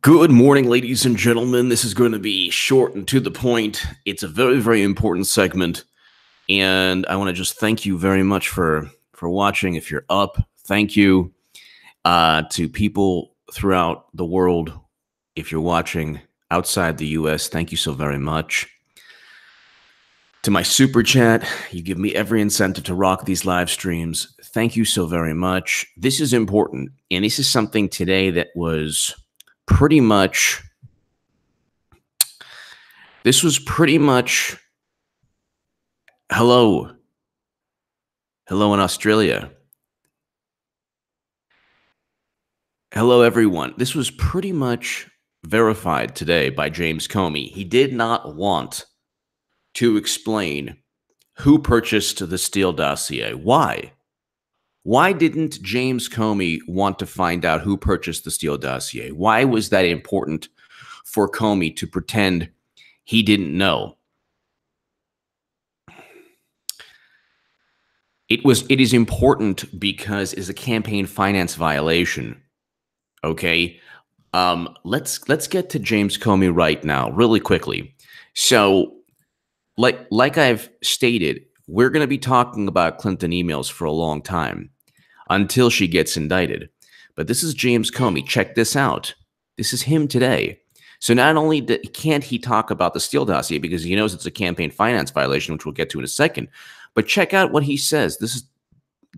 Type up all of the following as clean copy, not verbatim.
Good morning, ladies and gentlemen. This is going to be short and to the point. It's a very, very important segment, and I want to just thank you very much for watching. If you're up, thank you to people throughout the world. If you're watching outside the U.S., thank you so very much. To my super chat, you give me every incentive to rock these live streams. Thank you so very much. This is important, and this is something today that was pretty much hello in Australia. Hello, everyone. This was pretty much verified today by James Comey. He did not want to explain who purchased the Steele dossier. Why? Why didn't James Comey want to find out who purchased the Steele dossier? Why was that important for Comey to pretend he didn't know? It is important because it's a campaign finance violation. Okay, let's get to James Comey right now, really quickly. So, like I've stated, we're going to be talking about Clinton emails for a long time until she gets indicted. But this is James Comey. Check this out. This is him today. So not only can't he talk about the Steele dossier because he knows it's a campaign finance violation, which we'll get to in a second, but check out what he says.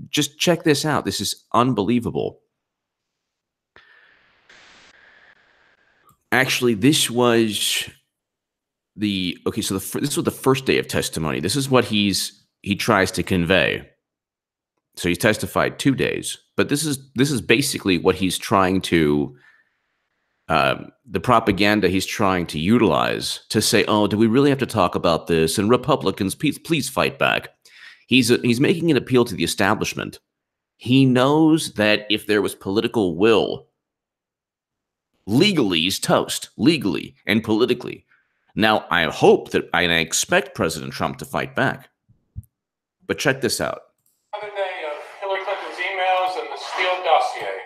Just check this out. This is unbelievable. Actually, this was this was the first day of testimony. This is what he tries to convey. So he's testified 2 days, but this is basically what he's trying to, the propaganda he's trying to utilize to say, oh, do we really have to talk about this? And Republicans, please fight back. He's making an appeal to the establishment. He knows that if there was political will, legally he's toast, legally and politically. Now, I hope that I expect President Trump to fight back. But check this out. Another day of Hillary Clinton's emails and the Steele dossier.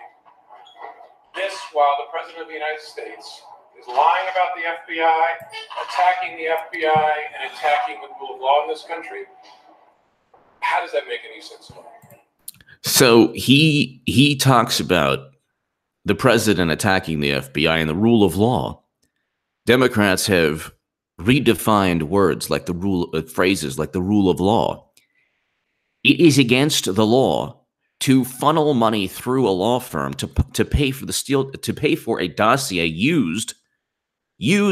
This while the President of the United States is lying about the FBI, attacking the FBI, and attacking the rule of law in this country. How does that make any sense at all? So he talks about the president attacking the FBI and the rule of law. Democrats have redefined words like phrases like the rule of law. It is against the law to funnel money through a law firm to pay for a dossier used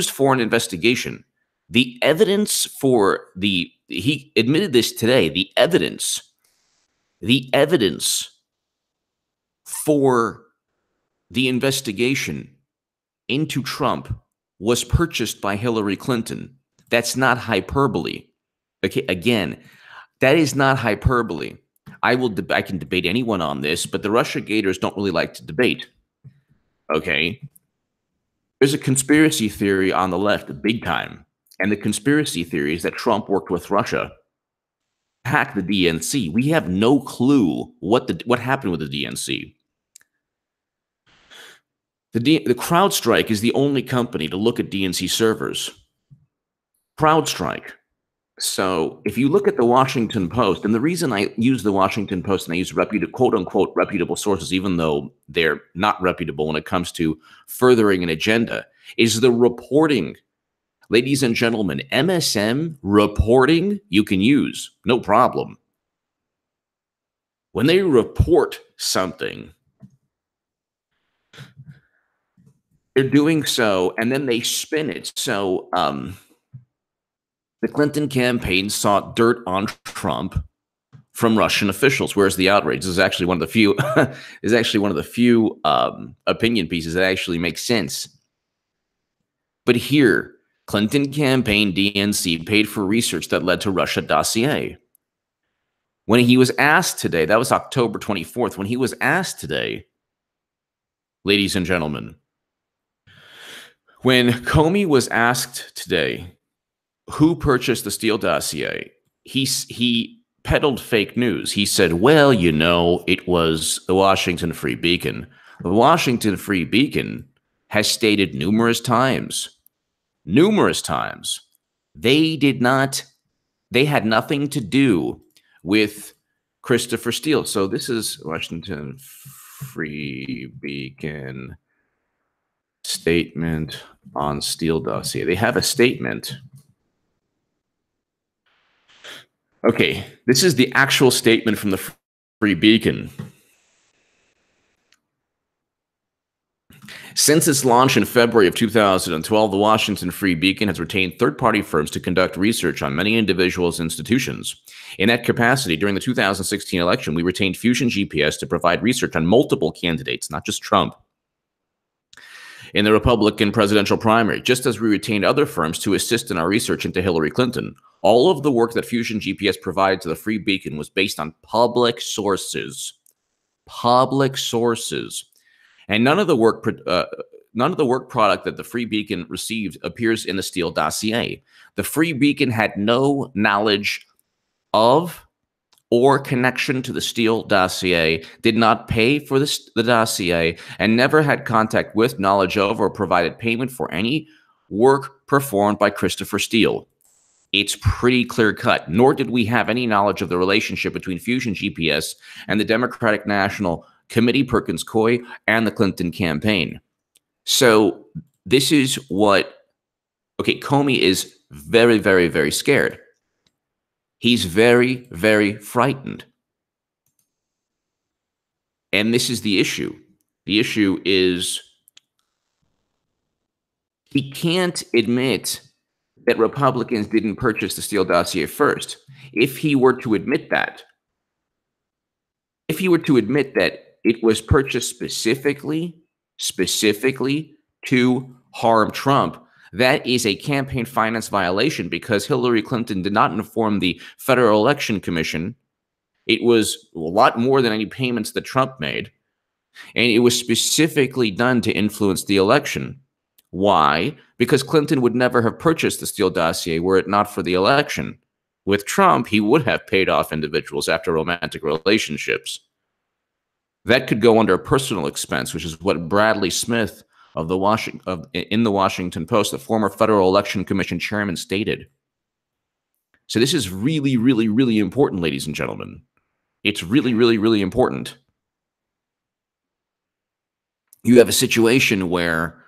for an investigation. The evidence for he admitted this today. The evidence for the investigation into Trump was purchased by Hillary Clinton. That's not hyperbole. Okay, again, that is not hyperbole. I can debate anyone on this, but the Russia Gators don't really like to debate. Okay? There's a conspiracy theory on the left, big time. And the conspiracy theory is that Trump worked with Russia, hacked the DNC. We have no clue what happened with the DNC. The CrowdStrike is the only company to look at DNC servers. CrowdStrike. So if you look at the Washington Post, and the reason I use the Washington Post and I use quote-unquote reputable sources, even though they're not reputable when it comes to furthering an agenda, is the reporting. Ladies and gentlemen, MSM reporting you can use, no problem. When they report something, they're doing so, and then they spin it. So the Clinton campaign sought dirt on Trump from Russian officials. Where's the outrage? This is actually one of the few opinion pieces that actually make sense. But here, Clinton campaign DNC paid for research that led to Russia dossier. When he was asked today, that was October 24th, when he was asked today, ladies and gentlemen, when Comey was asked today who purchased the Steele dossier, he peddled fake news. He said, well, it was the Washington Free Beacon. The Washington Free Beacon has stated numerous times, they had nothing to do with Christopher Steele. So this is Washington Free Beacon statement on Steele dossier. They have a statement. Okay, this is the actual statement from the Free Beacon. Since its launch in February of 2012, the Washington Free Beacon has retained third-party firms to conduct research on many individuals and institutions. In that capacity, during the 2016 election, we retained Fusion GPS to provide research on multiple candidates, not just Trump, in the Republican presidential primary, just as we retained other firms to assist in our research into Hillary Clinton. All of the work that Fusion GPS provided to the Free Beacon was based on public sources. And none of the work product that the Free Beacon received appears in the Steele dossier. The Free Beacon had no knowledge of or connection to the Steele dossier, did not pay for the dossier, and never had contact with, knowledge of, or provided payment for any work performed by Christopher Steele. It's pretty clear-cut. Nor did we have any knowledge of the relationship between Fusion GPS and the Democratic National Committee, Perkins Coie, and the Clinton campaign. So this is what, okay, Comey is very, very, very scared. He's very, very frightened. And this is the issue. The issue is he can't admit that Republicans didn't purchase the Steele dossier first. If he were to admit that, it was purchased specifically to harm Trump, that is a campaign finance violation because Hillary Clinton did not inform the Federal Election Commission. It was a lot more than any payments that Trump made. And it was specifically done to influence the election. Why? Because Clinton would never have purchased the Steele dossier were it not for the election. With Trump, he would have paid off individuals after romantic relationships. That could go under a personal expense, which is what Bradley Smith in the Washington Post, the former Federal Election Commission chairman, stated. So this is really, really, really important, ladies and gentlemen. It's really, really, really important. You have a situation where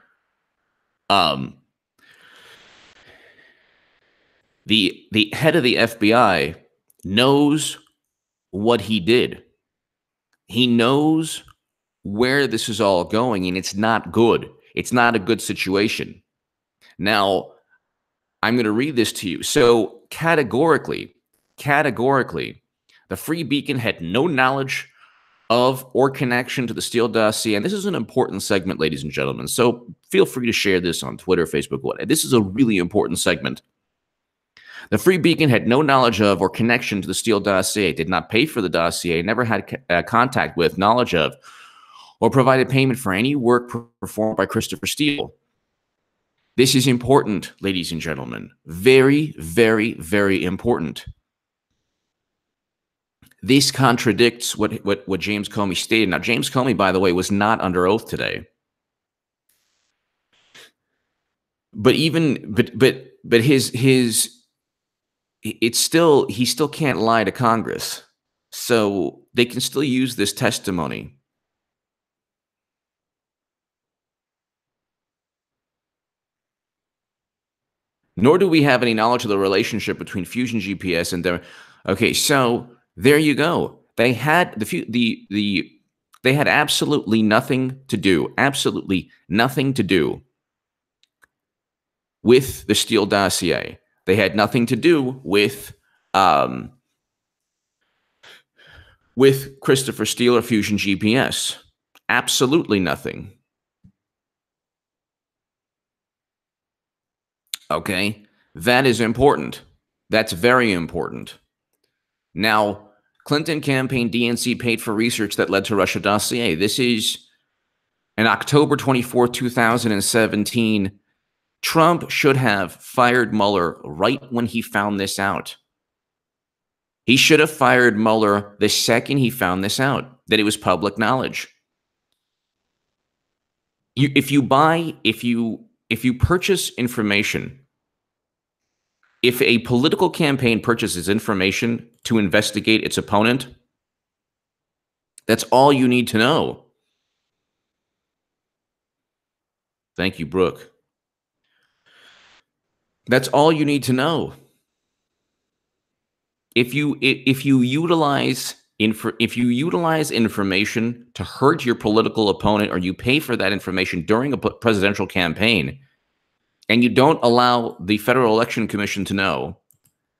the head of the FBI knows what he did. He knows where this is all going, and it's not good. It's not a good situation. Now, I'm going to read this to you. So categorically, the Free Beacon had no knowledge of or connection to the Steele dossier. And this is an important segment, ladies and gentlemen. So feel free to share this on Twitter, Facebook, whatever. This is a really important segment. The Free Beacon had no knowledge of or connection to the Steele dossier, did not pay for the dossier, never had contact with, knowledge of, or provided payment for any work performed by Christopher Steele. This is important, ladies and gentlemen. Very, very, very important. This contradicts what James Comey stated. Now, James Comey, by the way, was not under oath today. But he still can't lie to Congress. So they can still use this testimony. Nor do we have any knowledge of the relationship between Fusion GPS and their. Okay, so there you go. They had they had absolutely nothing to do with the Steele dossier. They had nothing to do with Christopher Steele or Fusion GPS. Absolutely nothing. Okay, that is important. That's very important. Now, Clinton campaign DNC paid for research that led to Russia dossier. This is in October 24, 2017. Trump should have fired Mueller right when he found this out. He should have fired Mueller the second he found this out, that it was public knowledge. if you purchase information, if a political campaign purchases information to investigate its opponent, that's all you need to know. Thank you, Brooke. That's all you need to know. If you utilize information to hurt your political opponent, or you pay for that information during a presidential campaign, and you don't allow the Federal Election Commission to know,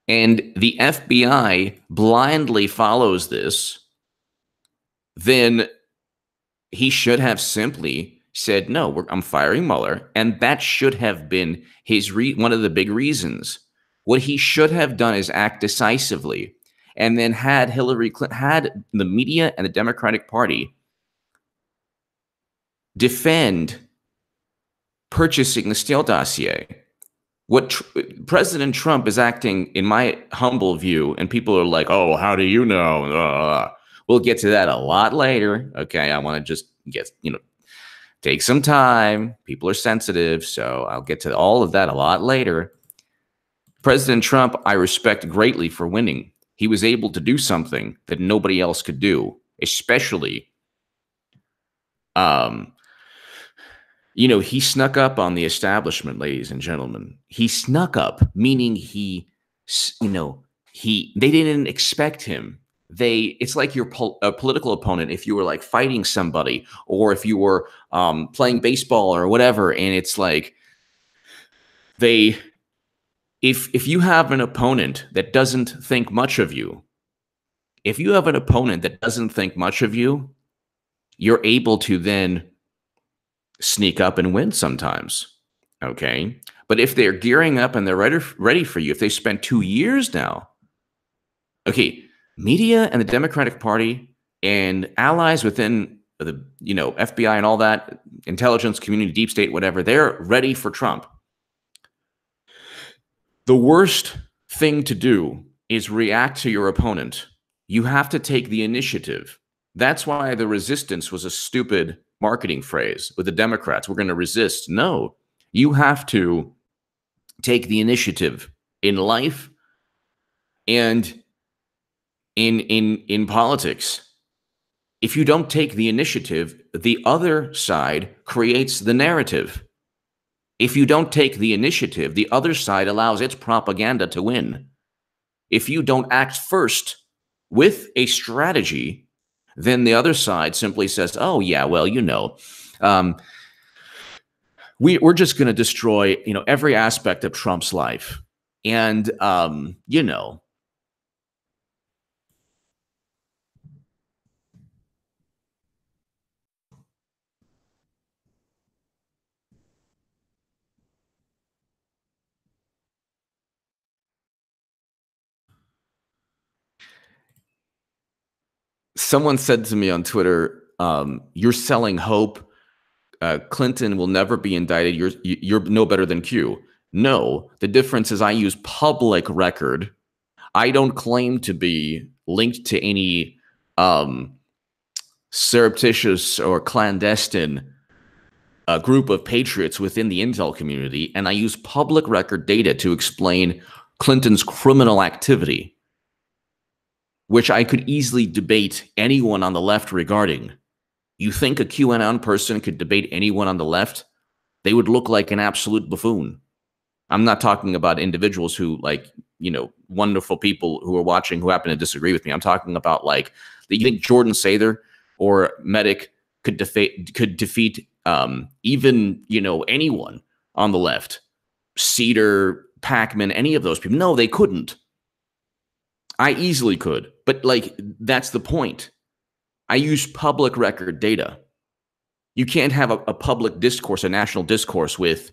and the FBI blindly follows this, then he should have simply said, no, I'm firing Mueller. And that should have been his one of the big reasons. What he should have done is act decisively, and then had Hillary Clinton, had the media and the Democratic Party defend purchasing the Steele dossier. What President Trump is acting, in my humble view, and people are like, oh, how do you know? We'll get to that a lot later. Okay, I want to just take some time. People are sensitive, so I'll get to all of that a lot later. President Trump, I respect greatly for winning. He was able to do something that nobody else could do, especially, he snuck up on the establishment, ladies and gentlemen. He snuck up, meaning they didn't expect him. It's like your political opponent, if you were like fighting somebody, or if you were playing baseball or whatever, and it's like if you have an opponent that doesn't think much of you, you're able to then sneak up and win sometimes. Okay. But if they're gearing up and they're ready for you, if they spent 2 years now, okay, media and the Democratic Party and allies within the FBI and all that, intelligence community, deep state, whatever, they're ready for Trump. The worst thing to do is react to your opponent. You have to take the initiative. That's why the resistance was a stupid marketing phrase with the Democrats. We're going to resist. No, you have to take the initiative in life and in politics. If you don't take the initiative, the other side creates the narrative. If you don't take the initiative, the other side allows its propaganda to win. If you don't act first with a strategy, then the other side simply says, oh, yeah, well, we're just going to destroy, every aspect of Trump's life. And, someone said to me on Twitter, you're selling hope. Clinton will never be indicted. You're no better than Q. No, the difference is I use public record. I don't claim to be linked to any surreptitious or clandestine group of patriots within the intel community, and I use public record data to explain Clinton's criminal activity, which I could easily debate anyone on the left regarding. You think a QAnon person could debate anyone on the left? They would look like an absolute buffoon. I'm not talking about individuals who, wonderful people who are watching who happen to disagree with me. I'm talking about, you think Jordan Sather or Medic could defeat even, anyone on the left? Cedar, Packman, any of those people? No, they couldn't. I easily could, but that's the point. I use public record data. You can't have a public discourse, a national discourse with,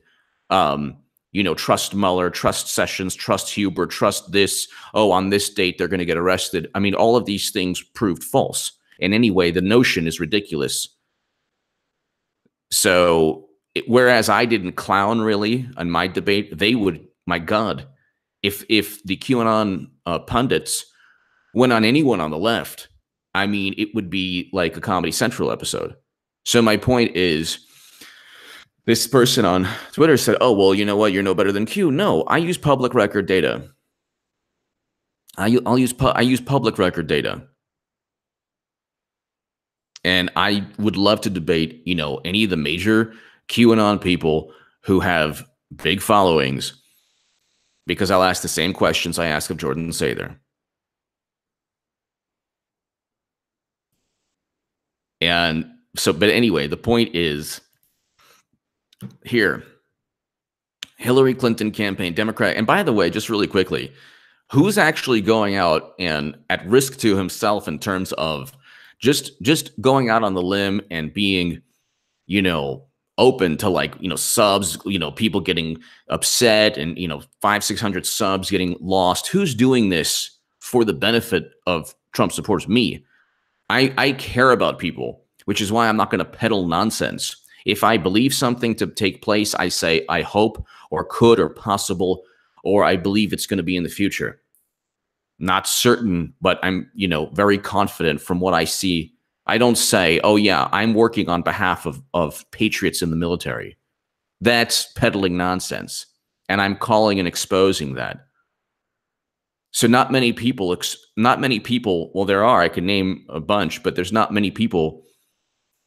trust Mueller, trust Sessions, trust Huber, trust this. Oh, on this date, they're going to get arrested. I mean, all of these things proved false. And anyway, the notion is ridiculous. So, whereas I didn't clown really on my debate, they would, my God, if the QAnon pundits went on anyone on the left, I mean, it would be like a Comedy Central episode. So my point is, This person on Twitter said, "Oh, well, you know what? You're no better than Q." No, I use public record data. I use public record data. And I would love to debate, any of the major QAnon people who have big followings, because I'll ask the same questions I ask of Jordan Sather. And so, but anyway, the point is here, Hillary Clinton campaign, Democrat. And by the way, just really quickly, who's actually going out and at risk to himself in terms of just going out on the limb and being, open to, like, subs, people getting upset and, 500-600 subs getting lost? Who's doing this for the benefit of Trump supporters? Me. I care about people, which is why I'm not going to peddle nonsense. If I believe something to take place, I say, I hope or could or possible, or I believe it's going to be in the future. Not certain, but I'm, very confident from what I see. I don't say, oh yeah, I'm working on behalf of patriots in the military. That's peddling nonsense. And I'm calling and exposing that. So not many people, well, there are, I can name a bunch, but there's not many people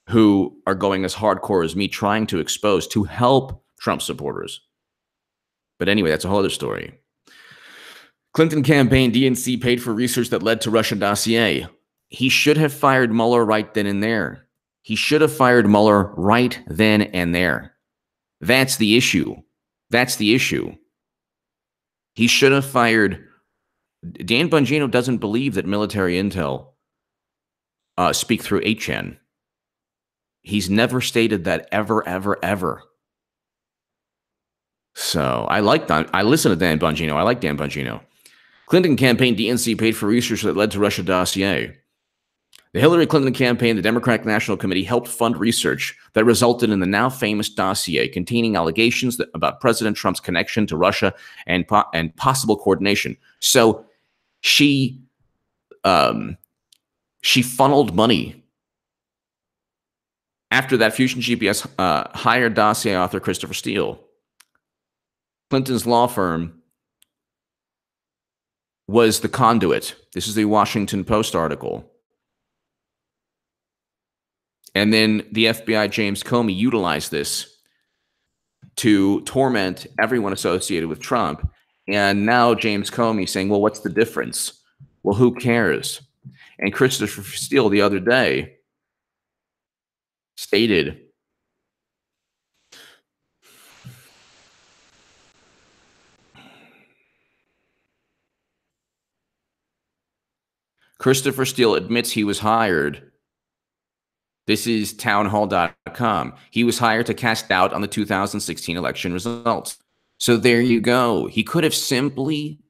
who are going as hardcore as me trying to expose, to help Trump supporters. But anyway, that's a whole other story. Clinton campaign, DNC paid for research that led to Russia dossier. He should have fired Mueller right then and there. He should have fired Mueller right then and there. That's the issue. That's the issue. He should have fired. Dan Bongino doesn't believe that military intel speak through 8chan. He's never stated that ever, ever, ever. So I listen to Dan Bongino. I like Dan Bongino. Clinton campaign, DNC paid for research that led to Russia dossier. The Hillary Clinton campaign, the Democratic National Committee, helped fund research that resulted in the now famous dossier containing allegations about President Trump's connection to Russia and possible coordination. So she funneled money. After that, Fusion GPS hired dossier author Christopher Steele. Clinton's law firm was the conduit. This is the Washington Post article. And then the FBI, James Comey, utilized this to torment everyone associated with Trump. And now James Comey saying, well, what's the difference? Well, who cares? And Christopher Steele the other day stated, Christopher Steele admits he was hired. This is townhall.com. He was hired to cast doubt on the 2016 election results. So there you go. He could have simply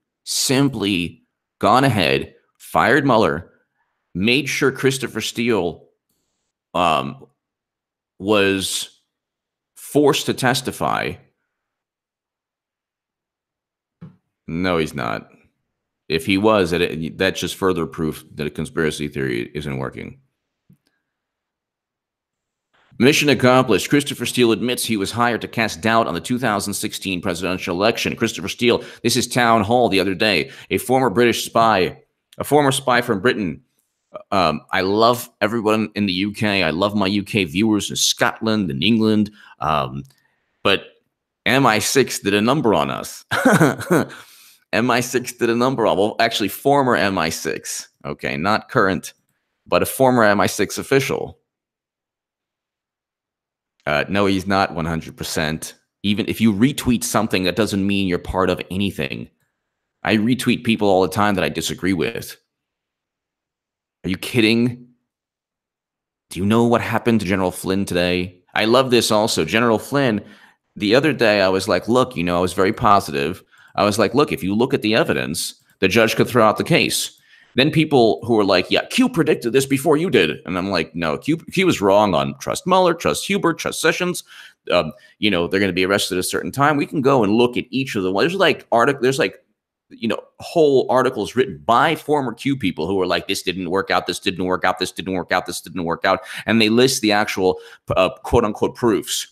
gone ahead, fired Mueller, made sure Christopher Steele was forced to testify. No, he's not. If he was, that's just further proof that a conspiracy theory isn't working. Mission accomplished. Christopher Steele admits he was hired to cast doubt on the 2016 presidential election. Christopher Steele, this is Town Hall the other day, a former spy from Britain. I love everyone in the UK. I love my UK viewers in Scotland and England. But MI6 did a number on us. MI6 did a number on, well, actually former MI6. Okay, not current, but a former MI6 official. No, he's not 100%. Even if you retweet something, that doesn't mean you're part of anything. I retweet people all the time that I disagree with. Are you kidding? Do you know what happened to General Flynn today? I love this also. General Flynn, the other day I was like, look, I was very positive. I was like, look, if you look at the evidence, the judge could throw out the case. Then people who were like, yeah, Q predicted this before you did. And I'm like, no, Q was wrong on trust Mueller, trust Hubert, trust Sessions. They're going to be arrested at a certain time. We can go and look at each of them. There's whole articles written by former Q people who are like, this didn't work out, this didn't work out, this didn't work out, this didn't work out. And they list the actual quote unquote proofs.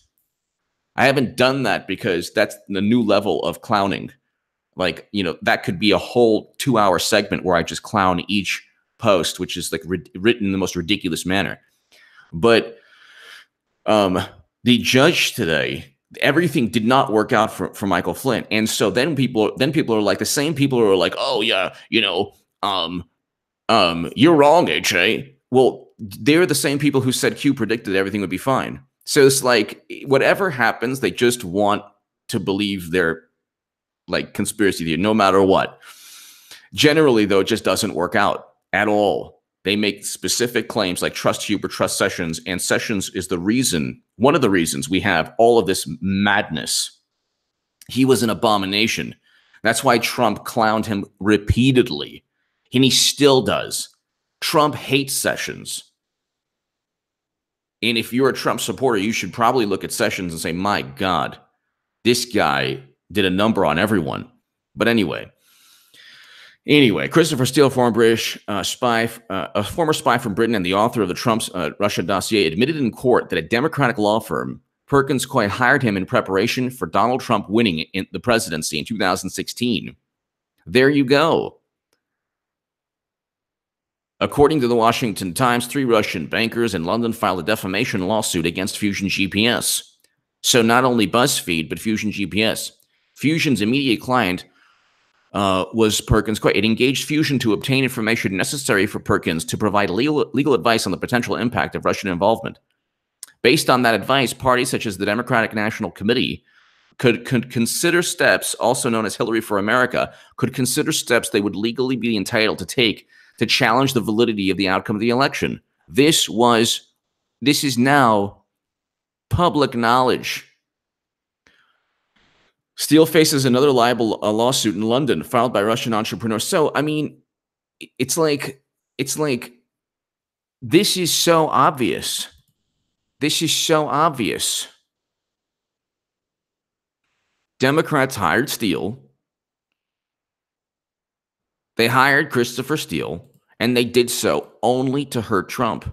I haven't done that because that's the new level of clowning. Like, that could be a whole 2-hour segment where I just clown each post, which is like written in the most ridiculous manner. But the judge today, everything did not work out for Michael Flynn. And so then people are like, the same people who are like, oh yeah, you're wrong, HA. Well, they're the same people who said Q predicted everything would be fine. So it's like, whatever happens, they just want to believe their like conspiracy theory, no matter what. Generally, though, it just doesn't work out at all. They make specific claims like trust Huber, trust Sessions, and Sessions is one of the reasons we have all of this madness. He was an abomination. That's why Trump clowned him repeatedly, and he still does. Trump hates Sessions. And if you're a Trump supporter, you should probably look at Sessions and say, my God, this guy did a number on everyone. But anyway, Christopher Steele, former British spy, a former spy from Britain and the author of the Trump's Russia dossier, admitted in court that a Democratic law firm, Perkins Coie, hired him in preparation for Donald Trump winning in the presidency in 2016. There you go. According to the Washington Times, 3 Russian bankers in London filed a defamation lawsuit against Fusion GPS. So not only BuzzFeed, but Fusion GPS. Fusion's immediate client was Perkins Coie. It engaged Fusion to obtain information necessary for Perkins to provide legal advice on the potential impact of Russian involvement. Based on that advice, parties such as the Democratic National Committee could consider steps, also known as Hillary for America, could consider steps they would legally be entitled to take to challenge the validity of the outcome of the election. This is now public knowledge. Steele faces another libel lawsuit in London filed by Russian entrepreneurs. So, I mean, it's like this is so obvious. This is so obvious. Democrats hired Steele. They hired Christopher Steele, and they did so only to hurt Trump.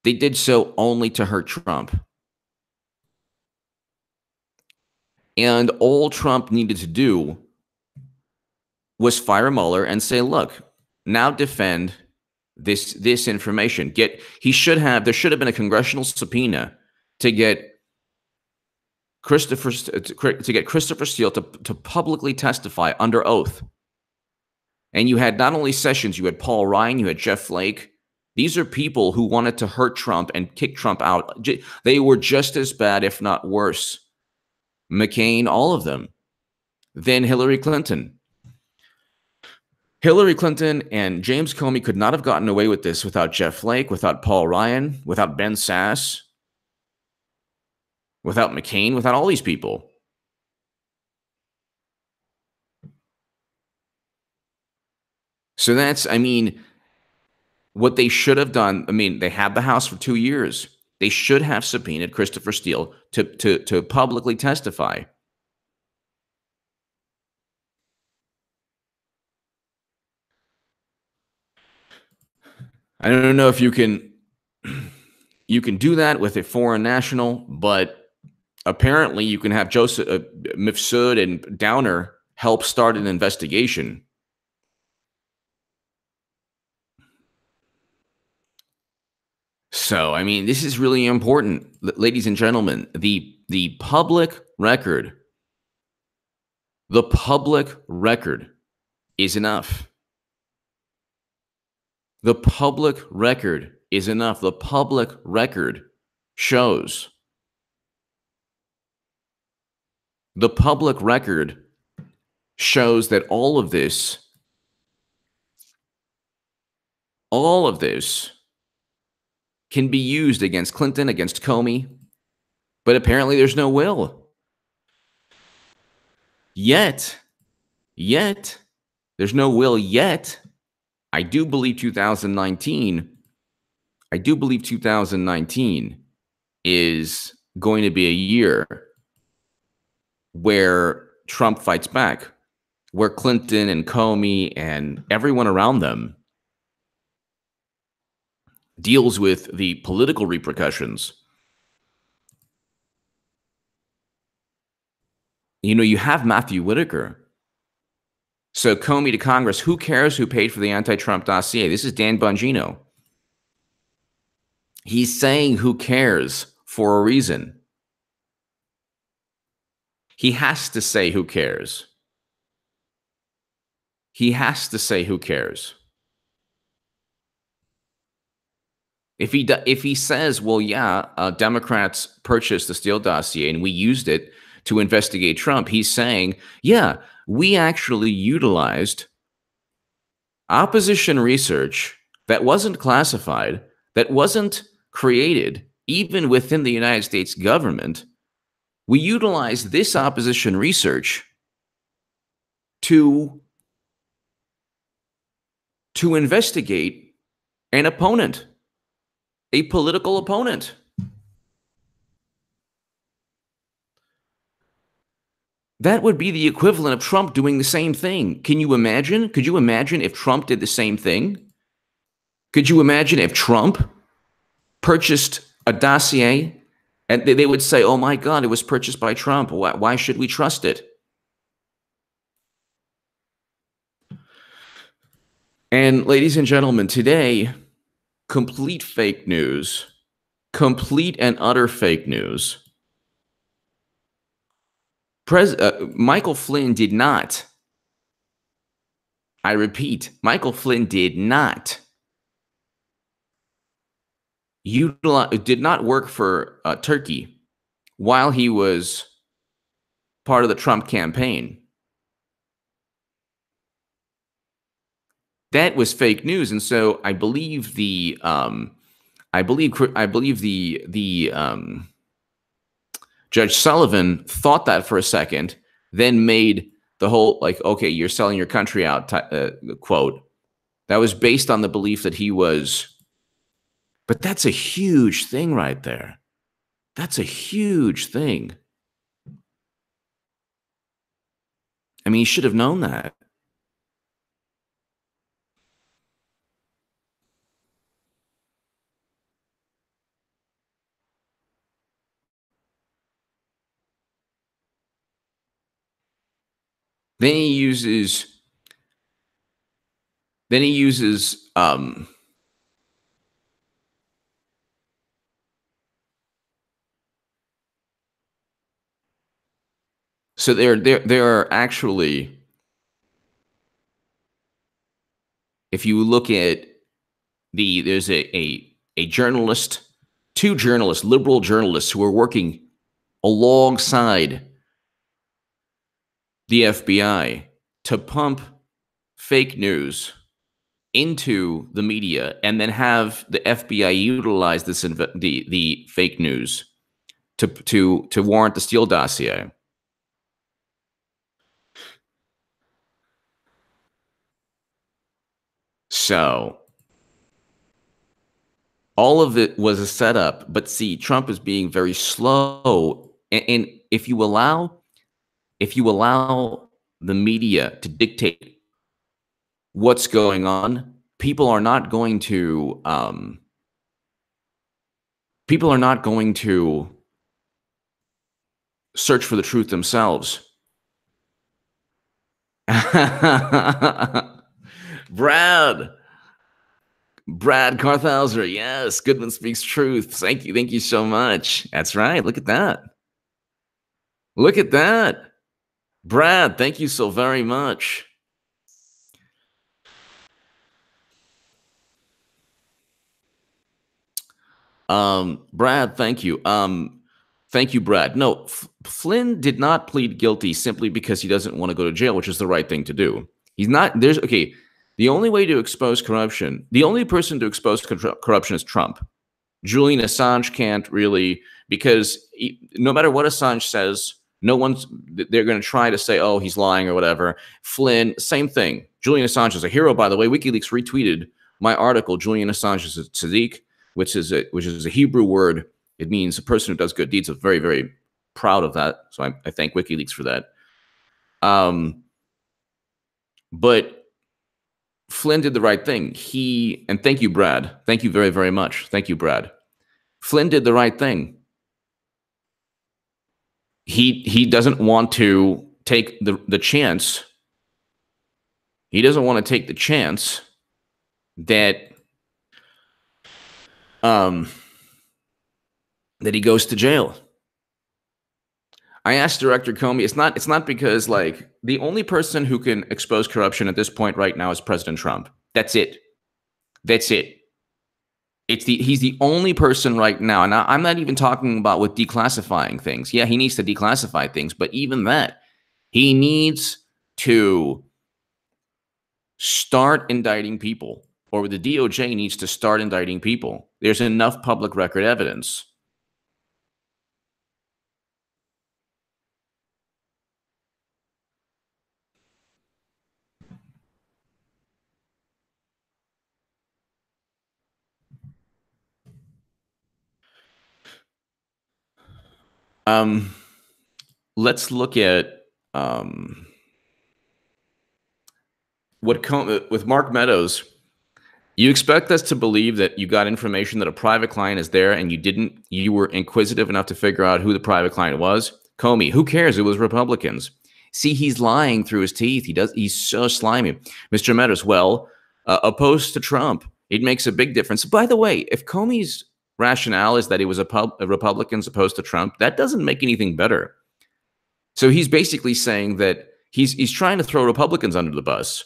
They did so only to hurt Trump. And all Trump needed to do was fire Mueller and say, look, now defend this information. There should have been a congressional subpoena to get Christopher Steele to publicly testify under oath. And you had not only Sessions, you had Paul Ryan, you had Jeff Flake. These are people who wanted to hurt Trump and kick Trump out. They were just as bad, if not worse. McCain, all of them. Then Hillary Clinton. Hillary Clinton and James Comey could not have gotten away with this without Jeff Flake, without Paul Ryan, without Ben Sass, without McCain, without all these people. So what they should have done, they had the House for 2 years. They should have subpoenaed Christopher Steele to publicly testify. I don't know if you can do that with a foreign national, but apparently you can have Joseph Mifsud and Downer help start an investigation. So, this is really important, ladies and gentlemen. The public record is enough. The public record is enough. The public record shows. The public record shows that all of this can be used against Clinton, against Comey, but apparently there's no will. Yet, there's no will yet. I do believe 2019 is going to be a year where Trump fights back, where Clinton and Comey and everyone around them deals with the political repercussions. You have Matthew Whitaker. So Comey to Congress, who cares who paid for the anti-Trump dossier? This is Dan Bongino. He's saying who cares for a reason. He has to say who cares. He has to say who cares. If he says, well, yeah, Democrats purchased the Steele dossier and we used it to investigate Trump, he's saying, yeah, we actually utilized opposition research that wasn't classified, that wasn't created even within the United States government. We utilized this opposition research to investigate an opponent, a political opponent. That would be the equivalent of Trump doing the same thing. Can you imagine? Could you imagine if Trump did the same thing? Could you imagine if Trump purchased a dossier and they would say, oh my God, it was purchased by Trump. Why should we trust it? And ladies and gentlemen, today, complete fake news, complete and utter fake news. Michael Flynn did not, I repeat, Michael Flynn did not did not work for Turkey while he was part of the Trump campaign. That was fake news, and so I believe the Judge Sullivan thought that for a second, then made the whole like, okay, you're selling your country out quote. That was based on the belief that he was. But that's a huge thing right there. That's a huge thing. I mean, he should have known that. Then he uses so there are actually, if you look at there's a journalist, two journalists, liberal journalists who are working alongside the FBI to pump fake news into the media and then have the FBI utilize this the fake news to warrant the Steele dossier. So all of it was a setup, but see, Trump is being very slow, and if you allow the media to dictate what's going on, people are not going to search for the truth themselves. Brad Carthauser, yes, Goodman speaks truth. Thank you so much. That's right. Look at that. Look at that. Brad, thank you so very much. Brad, thank you. Thank you, Brad. No, Flynn did not plead guilty simply because he doesn't want to go to jail, which is the right thing to do. He's not, okay, the only way to expose corruption, the only person to expose corruption is Trump. Julian Assange can't really, because no matter what Assange says, they're going to try to say, oh, he's lying or whatever. Flynn, same thing. Julian Assange is a hero, by the way. WikiLeaks retweeted my article, Julian Assange is a tzaddik, which is a Hebrew word. It means a person who does good deeds. I'm very, very proud of that. So I thank WikiLeaks for that. But Flynn did the right thing. And thank you, Brad. Thank you very, very much. Thank you, Brad. Flynn did the right thing. he doesn't want to take the chance. He doesn't want to take the chance that that he goes to jail. I asked Director Comey, it's not because, like, the only person who can expose corruption at this point right now is President Trump. That's it. That's it. He's the only person right now. And I'm not even talking about with declassifying things. Yeah, he needs to declassify things, but even that, he needs to start indicting people, or the DOJ needs to start indicting people. There's enough public record evidence. Let's look at with Mark Meadows. You expect us to believe that you got information that a private client is there and you were inquisitive enough to figure out who the private client was? Comey, who cares? It was Republicans. See, he's lying through his teeth. He's so slimy. Mr. Meadows, well, opposed to Trump, it makes a big difference. By the way, if Comey's rationale is that it was Republicans opposed to Trump, that doesn't make anything better. So he's basically saying that he's trying to throw Republicans under the bus.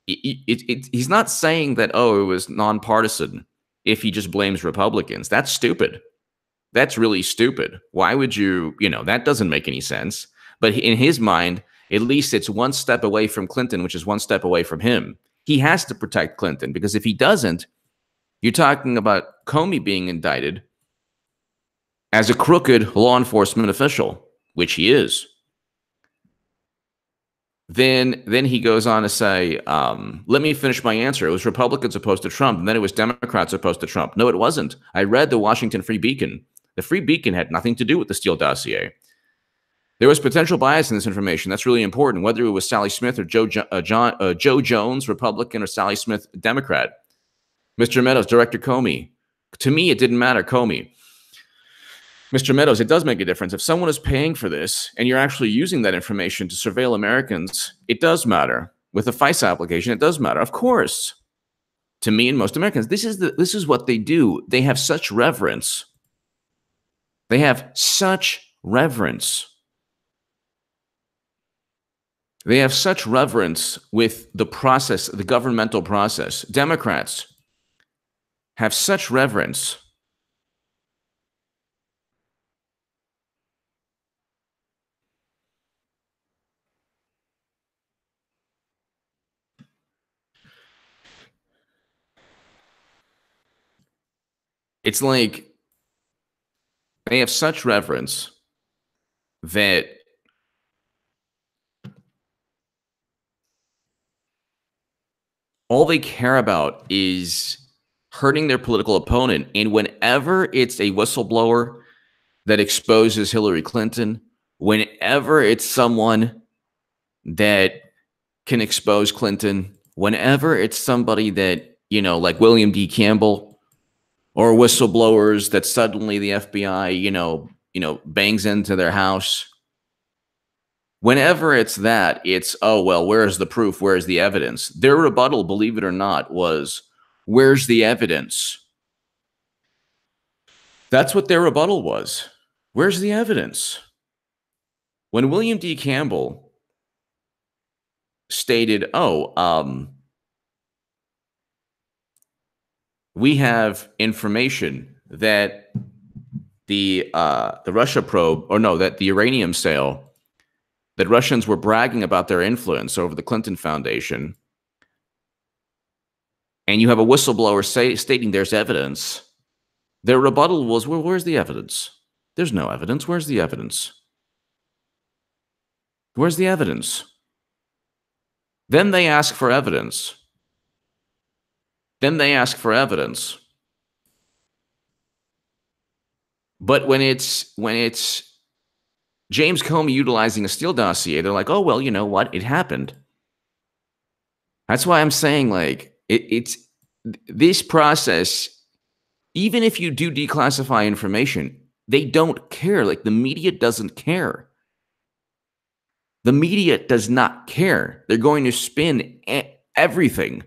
He's not saying that, oh, it was nonpartisan if he just blames Republicans. That's stupid. That's really stupid. Why would you, that doesn't make any sense. But in his mind, at least it's one step away from Clinton, which is one step away from him. He has to protect Clinton, because if he doesn't, you're talking about Comey being indicted as a crooked law enforcement official, which he is. Then he goes on to say, let me finish my answer. It was Republicans opposed to Trump, and then it was Democrats opposed to Trump. No, it wasn't. I read the Washington Free Beacon. The Free Beacon had nothing to do with the Steele dossier. There was potential bias in this information. That's really important, whether it was Sally Smith or Joe Jones, Republican, or Sally Smith, Democrat. Mr. Meadows, Director Comey. To me, it didn't matter, Comey. Mr. Meadows, it does make a difference. If someone is paying for this and you're actually using that information to surveil Americans, it does matter. With a FISA application, it does matter. Of course. To me and most Americans, this is what they do. They have such reverence. They have such reverence. They have such reverence with the process, the governmental process. Democrats have such reverence. It's like they have such reverence that all they care about is hurting their political opponent. And whenever it's a whistleblower that exposes Hillary Clinton, whenever it's someone that can expose Clinton, whenever it's somebody that, like William D. Campbell, or whistleblowers that suddenly the FBI, bangs into their house. Whenever it's that, it's, oh, well, where's the proof? Where's the evidence? Their rebuttal, believe it or not, was, where's the evidence? That's what their rebuttal was. Where's the evidence? When William D. Campbell stated, we have information that the Russia probe, that the uranium sale, that Russians were bragging about their influence over the Clinton Foundation, and you have a whistleblower stating there's evidence, their rebuttal was, well, where's the evidence? There's no evidence. Where's the evidence? Where's the evidence? Then they ask for evidence. But when it's James Comey utilizing a Steele dossier, they're like, oh, well, you know what? It happened. That's why I'm saying, like, it's this process, even if you do declassify information, They don't care. Like, the media doesn't care. The media does not care. They're going to spin everything.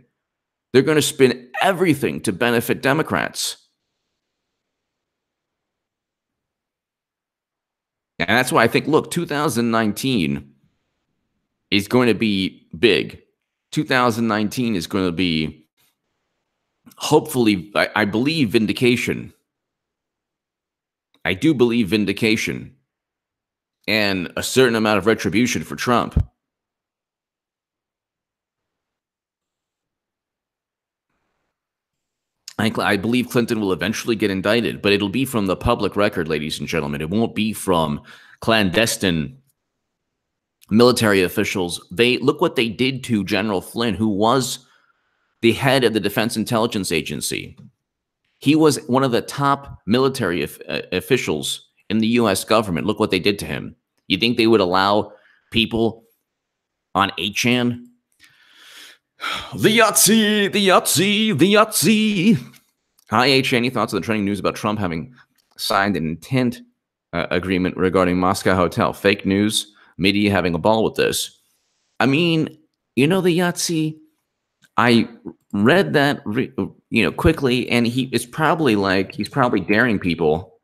They're going to spin everything to benefit Democrats. And that's why I think, look, 2019 is going to be big. 2019 is going to be, hopefully, I believe, vindication. I do believe vindication and a certain amount of retribution for Trump. I believe Clinton will eventually get indicted, but it'll be from the public record, ladies and gentlemen. It won't be from clandestine military officials. Look what they did to General Flynn, who was the head of the Defense Intelligence Agency. He was one of the top military officials in the U.S. government. Look what they did to him. You think they would allow people on 8chan? The Yahtzee, the Yahtzee, the Yahtzee. Hi, 8chan. Any thoughts on the trending news about Trump having signed an intent agreement regarding Moscow hotel? Fake news, media having a ball with this. I mean, the Yahtzee, I read that, quickly, and he's probably daring people.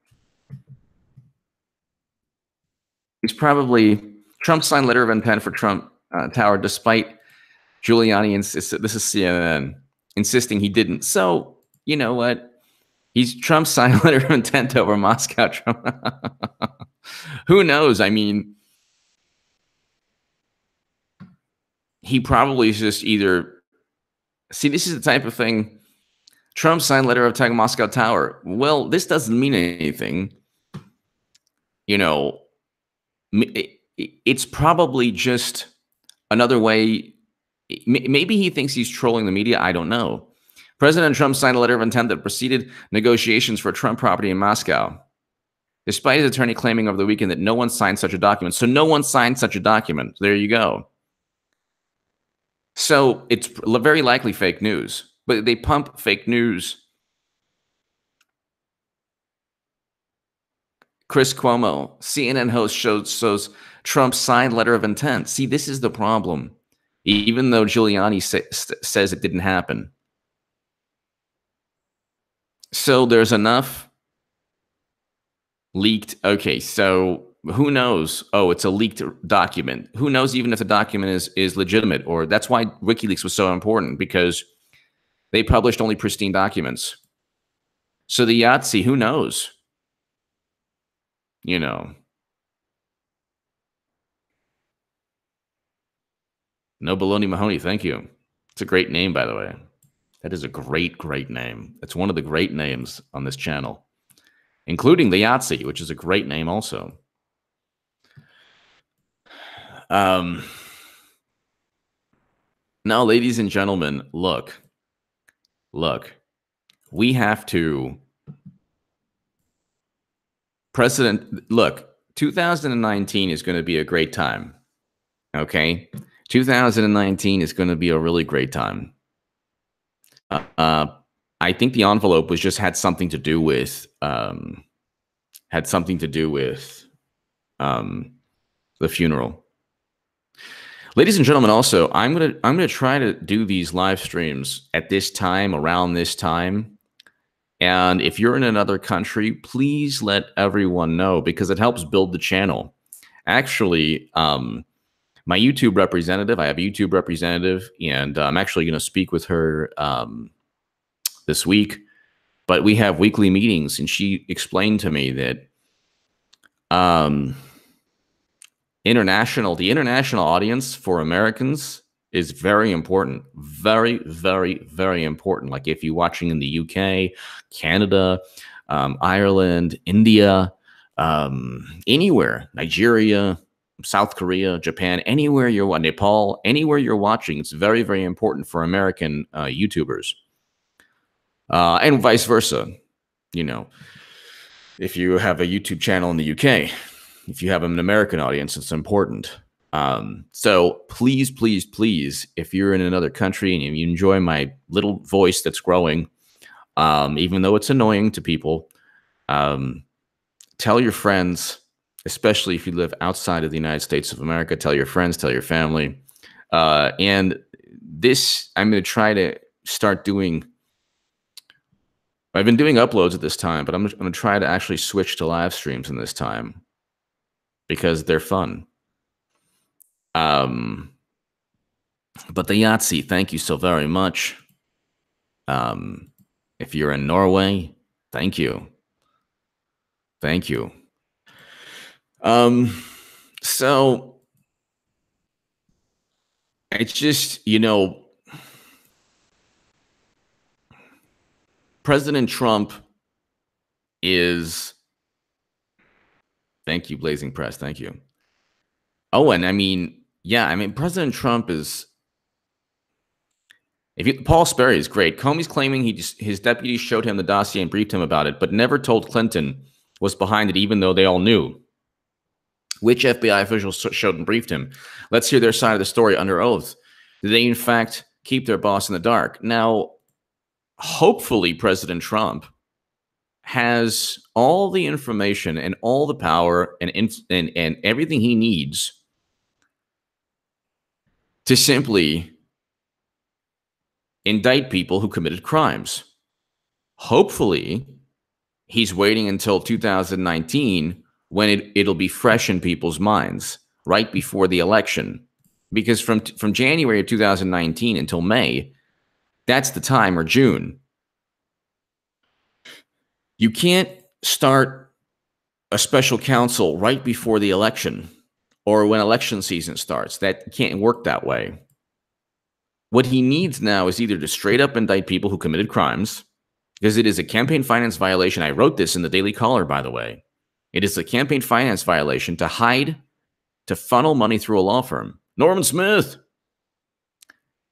He's probably Trump signed letter of intent for Trump Tower, despite Giuliani this is CNN insisting he didn't. So you know what? Trump signed letter of intent over Moscow. Trump. Who knows? I mean, he probably is just either. See, this is the type of thing. Trump signed letter of attack Moscow Tower. Well, this doesn't mean anything. It's probably just another way. Maybe he thinks he's trolling the media. I don't know. President Trump signed a letter of intent that preceded negotiations for Trump property in Moscow, despite his attorney claiming over the weekend that no one signed such a document. So no one signed such a document. There you go. So it's very likely fake news, but they pump fake news. Chris Cuomo, CNN host, shows Trump's signed letter of intent. See, this is the problem. Even though Giuliani says it didn't happen. So there's enough leaked. Okay, so who knows? Oh, it's a leaked document. Who knows even if the document is legitimate? Or that's why WikiLeaks was so important, because they published only pristine documents. So the Yahtzee, who knows? No Baloney Mahoney, thank you. It's a great name, by the way. That is a great, great name. It's one of the great names on this channel, including the Yahtzee, which is a great name also. Now, ladies and gentlemen, look. We have to... Look, 2019 is going to be a great time. Okay? 2019 is going to be a really great time. I think the envelope had something to do with the funeral. Ladies and gentlemen, also, I'm gonna try to do these live streams at this time, around this time. And if you're in another country, please let everyone know, because it helps build the channel. Actually, my YouTube representative, I have a YouTube representative, and I'm actually going to speak with her this week. But we have weekly meetings, and she explained to me that the international audience for Americans is very important. Very, very, very important. Like if you're watching in the UK, Canada, Ireland, India, anywhere, Nigeria, South Korea, Japan, anywhere you're Nepal, anywhere you're watching, it's very, very important for American YouTubers, and vice versa. If you have a YouTube channel in the UK, if you have an American audience, it's important. So please, please, please, if you're in another country and you enjoy my little voice that's growing, even though it's annoying to people, tell your friends, especially if you live outside of the United States of America, tell your friends, tell your family. And this, I'm going to try to start doing. I've been doing uploads at this time, but I'm going to try to actually switch to live streams in this time because they're fun. But the Yahtzee, thank you so very much. If you're in Norway, thank you. Thank you. So it's just, you know, President Trump is, thank you, Blazing Press, thank you. Oh, and I mean, yeah, I mean, President Trump is, Paul Sperry is great. Comey's claiming his deputies showed him the dossier and briefed him about it, but never told Clinton was behind it, even though they all knew. Which FBI officials showed and briefed him? Let's hear their side of the story under oath. Did they, in fact, keep their boss in the dark? Now, hopefully, President Trump has all the information and all the power and everything he needs to simply indict people who committed crimes. Hopefully, he's waiting until 2019 when it'll be fresh in people's minds, right before the election. Because from January of 2019 until May, that's the time, or June. You can't start a special counsel right before the election or when election season starts. That can't work that way. What he needs now is either to straight up indict people who committed crimes, because it is a campaign finance violation. I wrote this in the Daily Caller, by the way. It is a campaign finance violation to funnel money through a law firm. Norman Smith.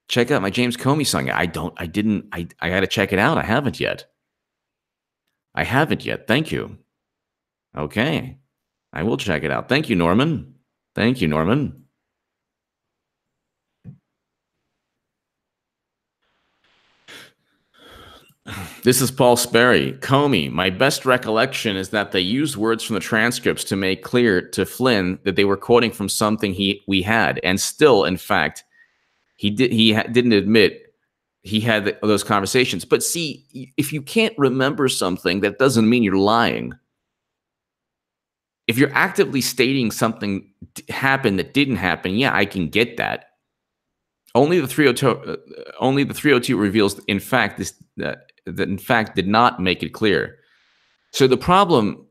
Check out my James Comey song. I got to check it out. I haven't yet. Thank you. Okay. I will check it out. Thank you, Norman. Thank you, Norman. This is Paul Sperry. Comey, my best recollection is that they used words from the transcripts to make clear to Flynn that they were quoting from something we had. And still, in fact, he didn't admit he had those conversations. But see, if you can't remember something, that doesn't mean you're lying. If you're actively stating something happened that didn't happen, yeah, I can get that. Only the 302 reveals, in fact, that in fact did not make it clear. So the problem,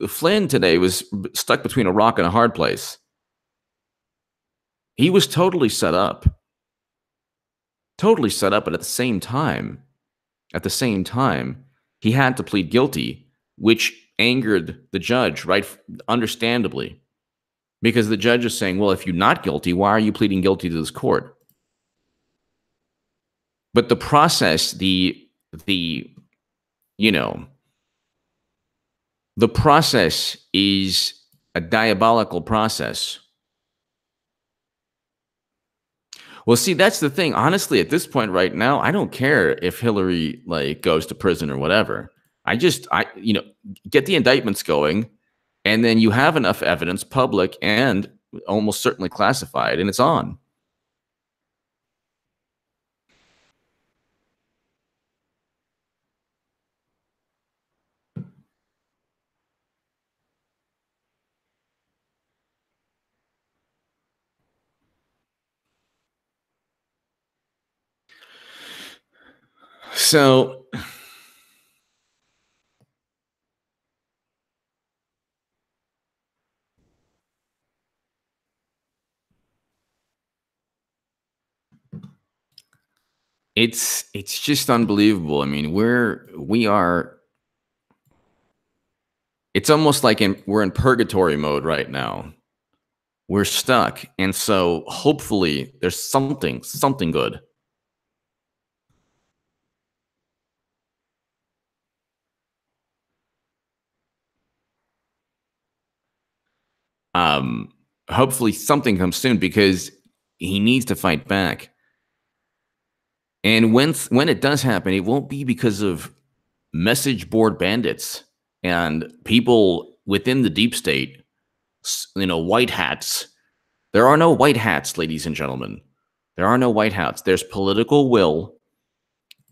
Flynn today was stuck between a rock and a hard place. He was totally set up, but at the same time, he had to plead guilty, which angered the judge, right? Understandably, because the judge is saying, well, if you're not guilty, why are you pleading guilty to this court? But the process, the process is a diabolical process. Well, see, that's the thing. Honestly, at this point right now, I don't care if Hillary goes to prison or whatever. I get the indictments going, and then you have enough evidence, public and almost certainly classified, and it's on. So it's just unbelievable. I mean, we are. It's almost like we're in purgatory mode right now. We're stuck, and so hopefully there's something good. Hopefully something comes soon, because he needs to fight back. And when it does happen, it won't be because of message board bandits. And people within the deep state, white hats. There are no white hats, ladies and gentlemen. There are no white hats. There's political will,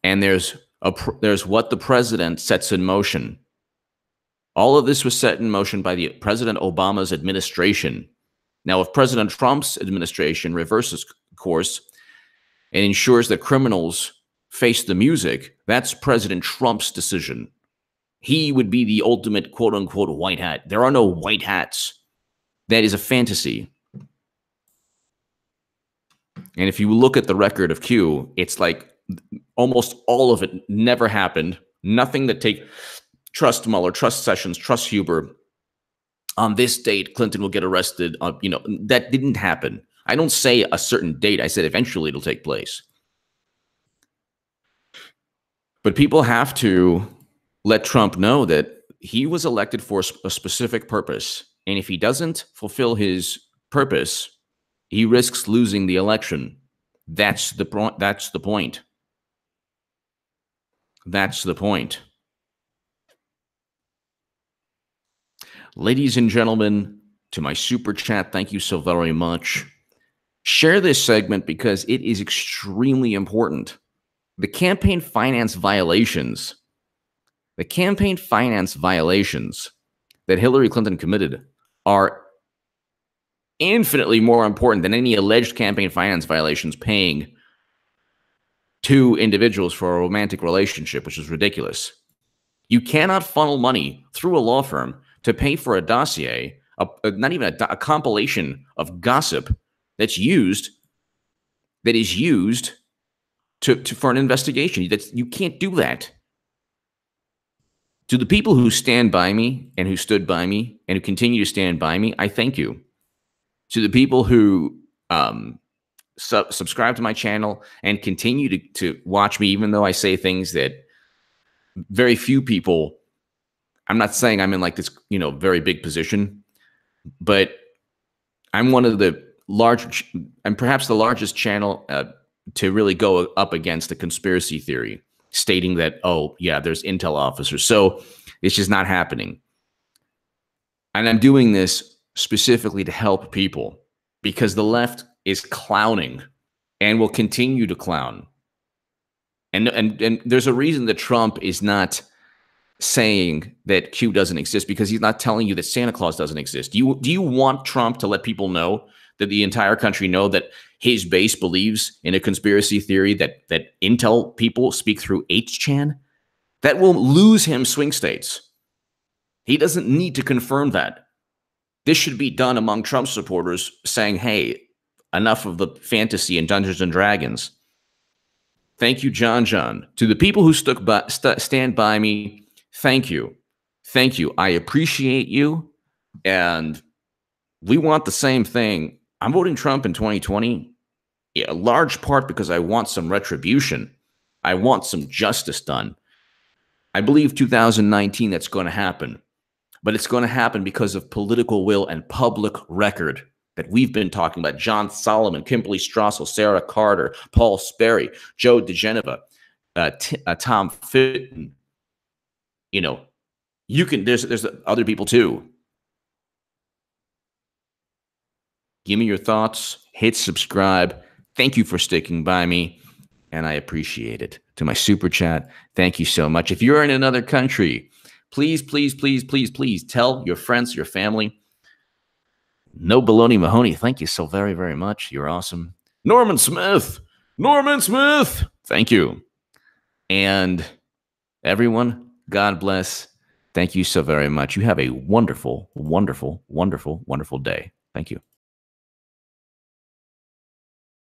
and there's what the president sets in motion. All of this was set in motion by the President Obama's administration. Now, if President Trump's administration reverses course and ensures that criminals face the music, that's President Trump's decision. He would be the ultimate quote-unquote white hat. There are no white hats. That is a fantasy. And if you look at the record of Q, it's like almost all of it never happened. Nothing that trust Mueller, trust Sessions, trust Huber. On this date, Clinton will get arrested. That didn't happen. I don't say a certain date. I said eventually it'll take place. But people have to let Trump know that he was elected for a specific purpose. And if he doesn't fulfill his purpose, he risks losing the election. That's the point. That's the point. That's the point. Ladies and gentlemen, to my super chat, thank you so very much. Share this segment because it is extremely important. The campaign finance violations that Hillary Clinton committed are infinitely more important than any alleged campaign finance violations paying two individuals for a romantic relationship, which is ridiculous. You cannot funnel money through a law firm to pay for a dossier, not even a compilation of gossip that is used for an investigation. You can't do that. To the people who stand by me and who stood by me and who continue to stand by me, I thank you. To the people who subscribe to my channel and continue to watch me, even though I say things that very few people, I'm not saying I'm in like this, very big position, but I'm one of the I'm perhaps the largest channel to really go up against a conspiracy theory stating that, oh, yeah, there's intel officers. So it's just not happening. And I'm doing this specifically to help people because the left is clowning and will continue to clown. And there's a reason that Trump is not saying that Q doesn't exist, because he's not telling you that Santa Claus doesn't exist. Do you want Trump to let people know, that the entire country know, that his base believes in a conspiracy theory that intel people speak through 8chan? That will lose him swing states. He doesn't need to confirm that. This should be done among Trump supporters saying, hey, enough of the fantasy and Dungeons and Dragons. Thank you, John. To the people who stand by me, thank you. Thank you. I appreciate you. And we want the same thing. I'm voting Trump in 2020, a large part because I want some retribution. I want some justice done. I believe 2019 that's going to happen. But it's going to happen because of political will and public record that we've been talking about. John Solomon, Kimberly Strassel, Sarah Carter, Paul Sperry, Joe DeGeneva, Tom Fitton. There's other people too. Give me your thoughts. Hit subscribe. Thank you for sticking by me, and I appreciate it. To my super chat, thank you so much. If you're in another country, please, please, please, please, please tell your friends, your family. No Baloney Mahoney, thank you so very, very much. You're awesome. Norman Smith, thank you. And everyone, God bless. Thank you so very much. You have a wonderful, wonderful, wonderful, wonderful day. Thank you.